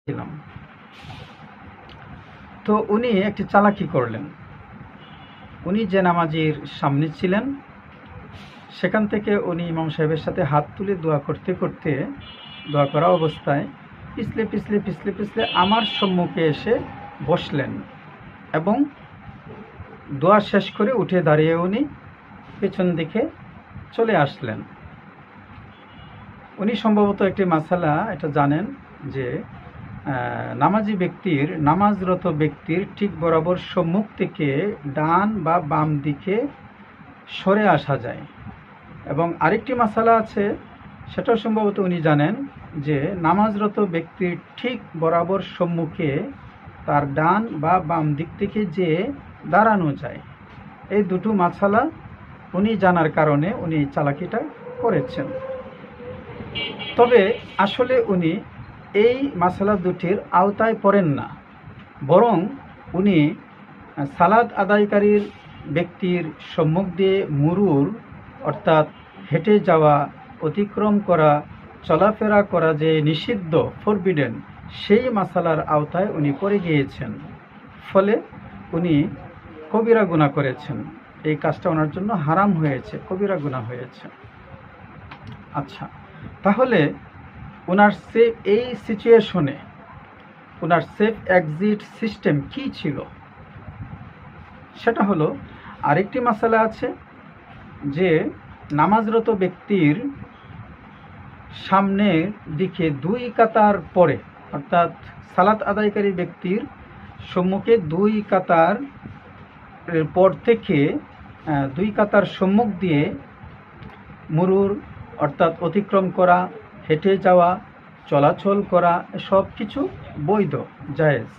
ছিলাম। তো উনি একটি চালাকি করলেন। উনি যে নামাজির সামনে ছিলেন সেখান থেকে উনি ইমাম সাহেবের সাথে হাত তুলে দোয়া করতে করতে দোয়া করা অবস্থায় পিছলে পিছলে পিছলে পিছলে আমার সম্মুখে এসে বসলেন এবং দোয়া শেষ করে উঠে দাঁড়িয়ে উনি পেছন দিকে চলে আসলেন। উনি সম্ভবত একটি মাসালা এটা জানেন যে নামাজি ব্যক্তির নামাজরত ব্যক্তির ঠিক বরাবর সম্মুখ থেকে ডান বা বাম দিকে সরে আসা যায়। এবং আরেকটি মাসালা আছে, সেটাও সম্ভবত উনি জানেন যে নামাজরত ব্যক্তির ঠিক বরাবর সম্মুখে তার ডান বা বাম দিক থেকে যে দাঁড়ানো যায়। এই দুটো মাসালা উনি জানার কারণে উনি চালাকিটা করেছেন। তবে আসলে উনি এই মাসালা দুটির আওতায় পড়েন না, বরং উনি সালাত আদায়কারীর ব্যক্তির সম্মুখ দিয়ে মুরুর অর্থাৎ হেঁটে যাওয়া, অতিক্রম করা, চলাফেরা করা যে নিষিদ্ধ, ফরবিডেন, সেই মাসালার আওতায় উনি পড়ে গিয়েছেন। ফলে উনি কবিরা গুনাহ করেছেন। এই কাজটা ওনার জন্য হারাম হয়েছে, কবিরা গুনাহ হয়েছে। আচ্ছা, তাহলে ওনার এই সিচুয়েশনে ওনার সেফ এক্সিট সিস্টেম কি ছিল? সেটা হলো, আরেকটি মাসালা আছে যে নামাজরত ব্যক্তির সামনের দিকে দুই কাতার পরে, অর্থাৎ সালাত আদায়কারী ব্যক্তির সম্মুখে দুই কাতার পর থেকে দুই কাতার সম্মুখ দিয়ে মুরুর অর্থাৎ অতিক্রম করা, হেঁটে যাওয়া, চলাচল করা সব কিছু বৈধ, জায়েজ।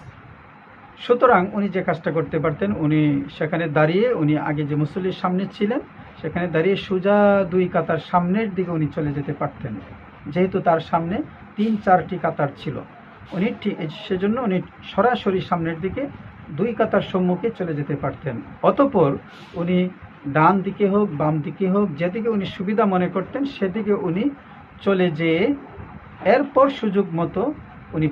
সুতরাং উনি যে কাজটা করতে পারতেন, উনি সেখানে দাঁড়িয়ে, উনি আগে যে মুসল্লির সামনে ছিলেন সেখানে দাঁড়িয়ে সোজা দুই কাতার সামনের দিকে উনি চলে যেতে পারতেন। যেহেতু তার সামনে 3-4টি কাতার ছিল, উনি সেজন্য উনি সরাসরি সামনের দিকে দুই কাতার সম্মুখে চলে যেতে পারতেন। অতঃপর উনি ডান দিকে হোক বাম দিকে হোক, যেদিকে উনি সুবিধা মনে করতেন সেদিকে উনি চলে যেয়ে এরপর সুযোগ মতো উনি